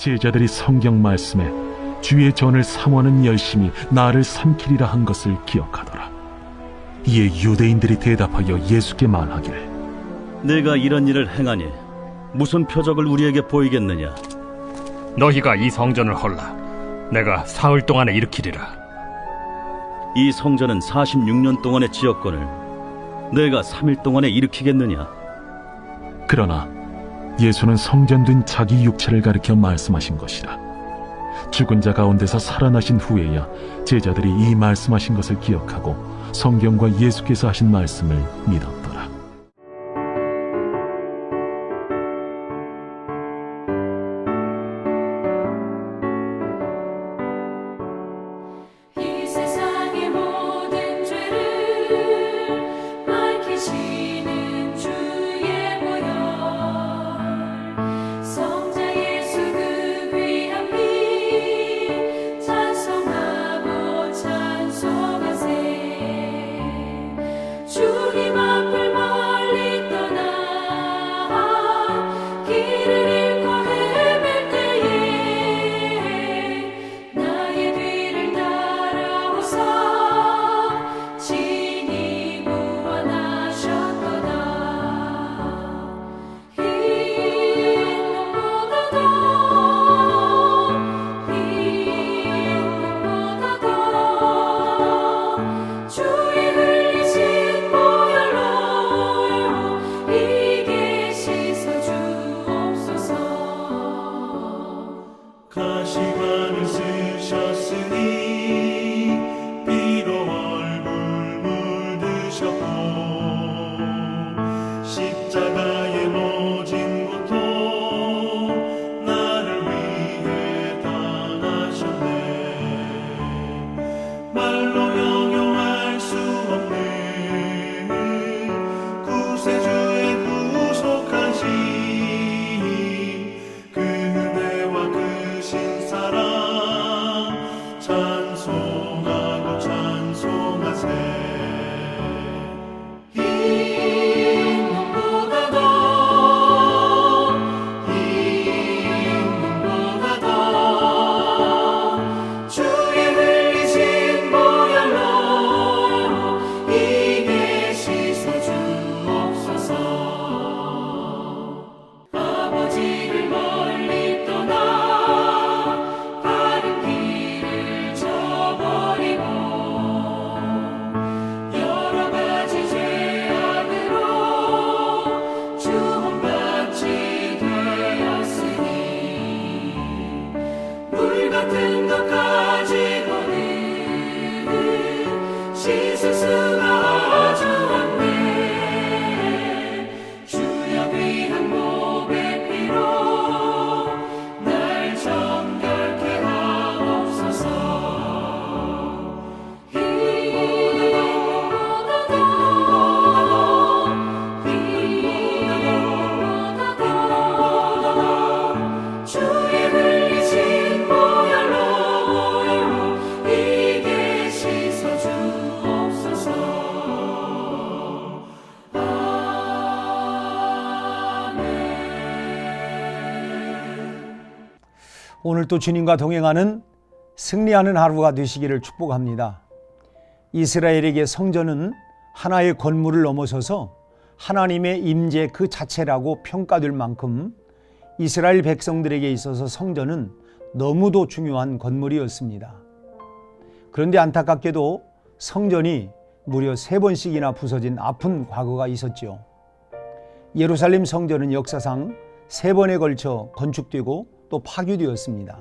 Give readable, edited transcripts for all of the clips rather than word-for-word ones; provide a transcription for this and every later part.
제자들이 성경 말씀에 주의 전을 삼원은 열심히 나를 삼키리라 한 것을 기억하더라. 이에 유대인들이 대답하여 예수께 말하기를 내가 이런 일을 행하니 무슨 표적을 우리에게 보이겠느냐? 너희가 이 성전을 헐라. 내가 사흘 동안에 일으키리라. 이 성전은 46년 동안의 지었거늘 내가 3일 동안에 일으키겠느냐? 그러나 예수는 성전된 자기 육체를 가리켜 말씀하신 것이라. 죽은 자 가운데서 살아나신 후에야 제자들이 이 말씀하신 것을 기억하고 성경과 예수께서 하신 말씀을 믿었더라. 이 세상의 모든 죄를 밝히시는 주의 보혈, 성자 예수 그 귀한 피 찬송하고 찬송하세. 주님 앞을 멀리 떠나 길을 잃고 헤맬 때에 나의 뒤를 따라오사 친히 구원하셨도다. 흰 눈보다 더 주의 흘리신 보혈로 이게 씻어 주옵소서. 가시관을 쓰셨으니 피로 얼굴 물드셨고 십자가에 모진 고통 나를 위해 당하셨네. 말로 형용할 수 없는 구세주의 구속하신 그 은혜와 크신 사랑 찬송하고 찬송하세. 흰 눈보다 더 주의 흘리신 보혈로 이게 씻어 주옵소서. 아버지를 멀리 떠나 바른 길을 저버리고 여러 가지 죄악으로 주험받지 되었으니 물 같은 것 가지고는 씻을 수가 아주 없네. 주여 귀한 몸의 피로 날 정결케 하옵소서. 주의 흘리신 보혈로 이게 씻어 주옵소서. 오늘 또 주님과 동행하는 승리하는 하루가 되시기를 축복합니다. 이스라엘에게 성전은 하나의 건물을 넘어서서 하나님의 임재 그 자체라고 평가될 만큼 이스라엘 백성들에게 있어서 성전은 너무도 중요한 건물이었습니다. 그런데 안타깝게도 성전이 무려 3번씩이나 부서진 아픈 과거가 있었죠. 예루살렘 성전은 역사상 3번에 걸쳐 건축되고 또 파괴되었습니다.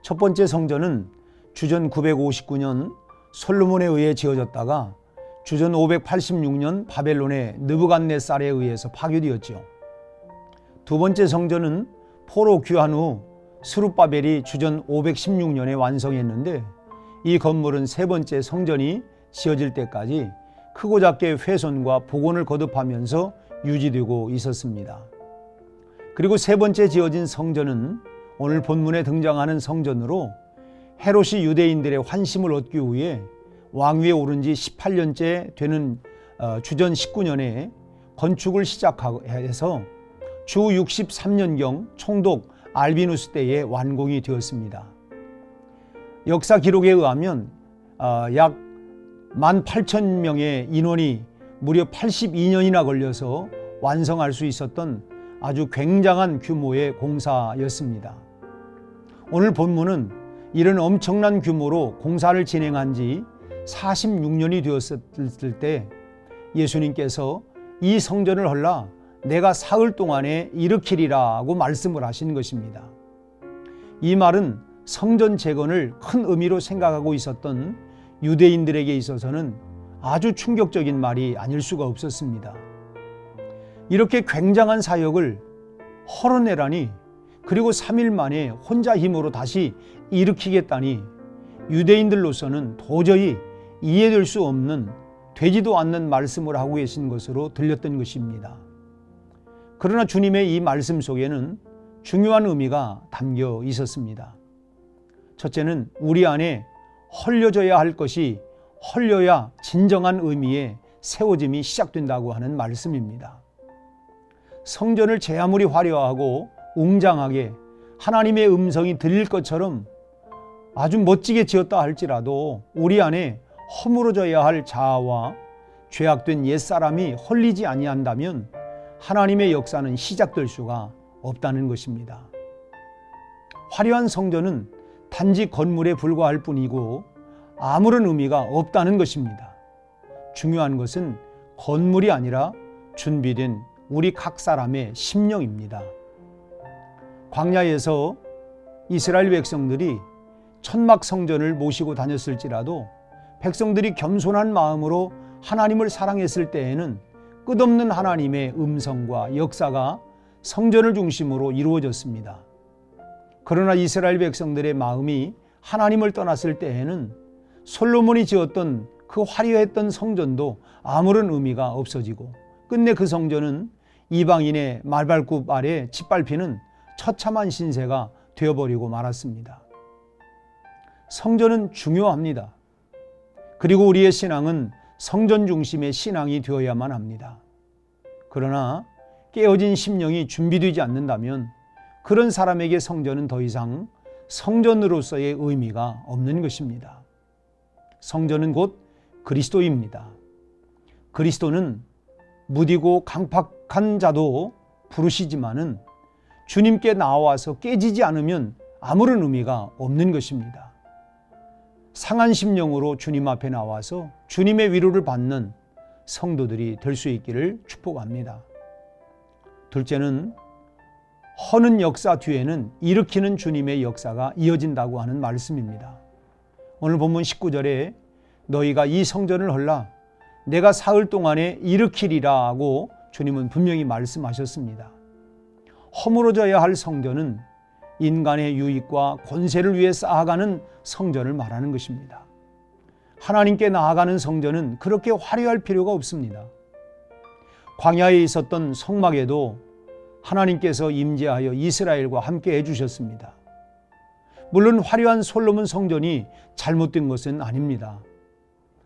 첫 번째 성전은 주전 959년 솔로몬에 의해 지어졌다가 주전 586년 바벨론의 느부갓네살에 의해서 파괴되었죠. 두 번째 성전은 포로 귀환 후 스룹바벨이 주전 516년에 완성했는데 이 건물은 세 번째 성전이 지어질 때까지 크고 작게 훼손과 복원을 거듭하면서 유지되고 있었습니다. 그리고 세 번째 지어진 성전은 오늘 본문에 등장하는 성전으로 헤롯이 유대인들의 환심을 얻기 위해 왕위에 오른 지 18년째 되는 주전 19년에 건축을 시작해서 주 63년경 총독 알비누스 때에 완공이 되었습니다. 역사 기록에 의하면 약 18,000명의 인원이 무려 82년이나 걸려서 완성할 수 있었던 아주 굉장한 규모의 공사였습니다. 오늘 본문은 이런 엄청난 규모로 공사를 진행한 지 46년이 되었을 때 예수님께서 이 성전을 헐라 내가 사흘 동안에 일으키리라고 말씀을 하신 것입니다. 이 말은 성전 재건을 큰 의미로 생각하고 있었던 유대인들에게 있어서는 아주 충격적인 말이 아닐 수가 없었습니다. 이렇게 굉장한 사역을 헐어내라니, 그리고 3일 만에 혼자 힘으로 다시 일으키겠다니 유대인들로서는 도저히 이해될 수 없는, 되지도 않는 말씀을 하고 계신 것으로 들렸던 것입니다. 그러나 주님의 이 말씀 속에는 중요한 의미가 담겨 있었습니다. 첫째는 우리 안에 헐려져야 할 것이 헐려야 진정한 의미의 세워짐이 시작된다고 하는 말씀입니다. 성전을 제 아무리 화려하고 웅장하게 하나님의 음성이 들릴 것처럼 아주 멋지게 지었다 할지라도 우리 안에 허물어져야 할 자아와 죄악된 옛사람이 헐리지 아니한다면 하나님의 역사는 시작될 수가 없다는 것입니다. 화려한 성전은 단지 건물에 불과할 뿐이고 아무런 의미가 없다는 것입니다. 중요한 것은 건물이 아니라 준비된 우리 각 사람의 심령입니다. 광야에서 이스라엘 백성들이 천막 성전을 모시고 다녔을지라도 백성들이 겸손한 마음으로 하나님을 사랑했을 때에는 끝없는 하나님의 음성과 역사가 성전을 중심으로 이루어졌습니다. 그러나 이스라엘 백성들의 마음이 하나님을 떠났을 때에는 솔로몬이 지었던 그 화려했던 성전도 아무런 의미가 없어지고 끝내 그 성전은 이방인의 말발굽 아래 짓밟히는 처참한 신세가 되어버리고 말았습니다. 성전은 중요합니다. 그리고 우리의 신앙은 성전 중심의 신앙이 되어야만 합니다. 그러나 깨어진 심령이 준비되지 않는다면 그런 사람에게 성전은 더 이상 성전으로서의 의미가 없는 것입니다. 성전은 곧 그리스도입니다. 그리스도는 무디고 강팍한 자도 부르시지만은 주님께 나와서 깨지지 않으면 아무런 의미가 없는 것입니다. 상한 심령으로 주님 앞에 나와서 주님의 위로를 받는 성도들이 될 수 있기를 축복합니다. 둘째는 허는 역사 뒤에는 일으키는 주님의 역사가 이어진다고 하는 말씀입니다. 오늘 본문 19절에 너희가 이 성전을 헐라 내가 사흘 동안에 일으키리라 하고 주님은 분명히 말씀하셨습니다. 허물어져야 할 성전은 인간의 유익과 권세를 위해 쌓아가는 성전을 말하는 것입니다. 하나님께 나아가는 성전은 그렇게 화려할 필요가 없습니다. 광야에 있었던 성막에도 하나님께서 임재하여 이스라엘과 함께 해주셨습니다. 물론 화려한 솔로몬 성전이 잘못된 것은 아닙니다.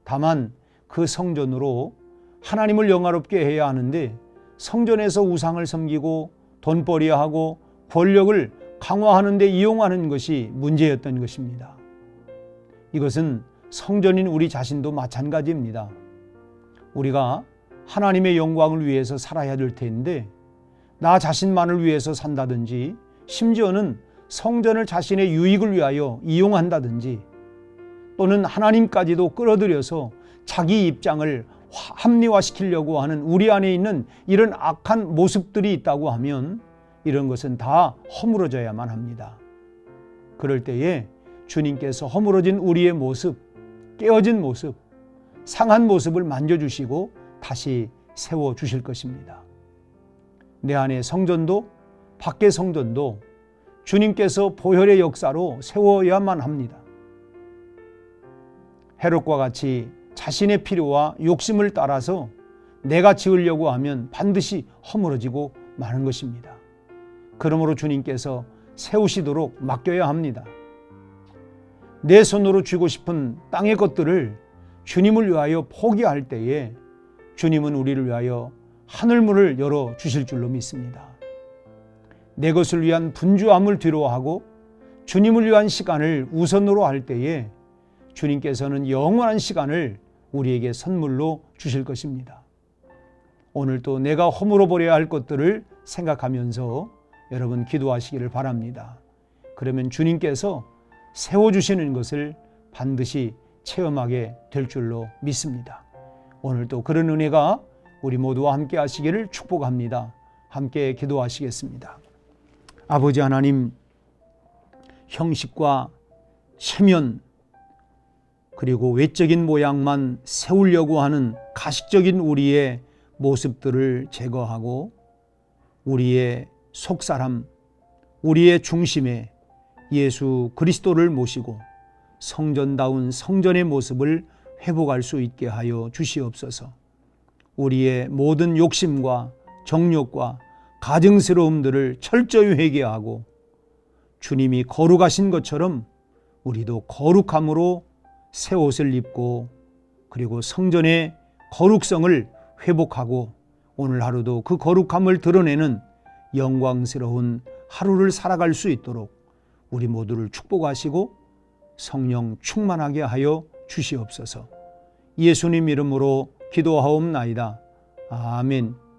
다만 그 성전으로 하나님을 영화롭게 해야 하는데 성전에서 우상을 섬기고 돈벌이하고 권력을 강화하는 데 이용하는 것이 문제였던 것입니다. 이것은 성전인 우리 자신도 마찬가지입니다. 우리가 하나님의 영광을 위해서 살아야 될 텐데 나 자신만을 위해서 산다든지 심지어는 성전을 자신의 유익을 위하여 이용한다든지 또는 하나님까지도 끌어들여서 자기 입장을 합리화시키려고 하는 우리 안에 있는 이런 악한 모습들이 있다고 하면 이런 것은 다 허물어져야만 합니다. 그럴 때에 주님께서 허물어진 우리의 모습, 깨어진 모습, 상한 모습을 만져주시고 다시 세워주실 것입니다. 내 안의 성전도 밖의 성전도 주님께서 보혈의 역사로 세워야만 합니다. 헤롯과 같이 자신의 필요와 욕심을 따라서 내가 지으려고 하면 반드시 허물어지고 마는 것입니다. 그러므로 주님께서 세우시도록 맡겨야 합니다. 내 손으로 쥐고 싶은 땅의 것들을 주님을 위하여 포기할 때에 주님은 우리를 위하여 하늘문을 열어주실 줄로 믿습니다. 내 것을 위한 분주함을 뒤로하고 주님을 위한 시간을 우선으로 할 때에 주님께서는 영원한 시간을 우리에게 선물로 주실 것입니다. 오늘 또 내가 허물어 버려야 할 것들을 생각하면서 여러분 기도하시기를 바랍니다. 그러면 주님께서 세워주시는 것을 반드시 체험하게 될 줄로 믿습니다. 오늘 또 그런 은혜가 우리 모두와 함께 하시기를 축복합니다. 함께 기도하시겠습니다. 아버지 하나님, 형식과 체면 그리고 외적인 모양만 세우려고 하는 가식적인 우리의 모습들을 제거하고 우리의 속사람, 우리의 중심에 예수 그리스도를 모시고 성전다운 성전의 모습을 회복할 수 있게 하여 주시옵소서. 우리의 모든 욕심과 정욕과 가증스러움들을 철저히 회개하고 주님이 거룩하신 것처럼 우리도 거룩함으로 새 옷을 입고 그리고 성전의 거룩성을 회복하고 오늘 하루도 그 거룩함을 드러내는 영광스러운 하루를 살아갈 수 있도록 우리 모두를 축복하시고 성령 충만하게 하여 주시옵소서. 예수님 이름으로 기도하옵나이다. 아멘.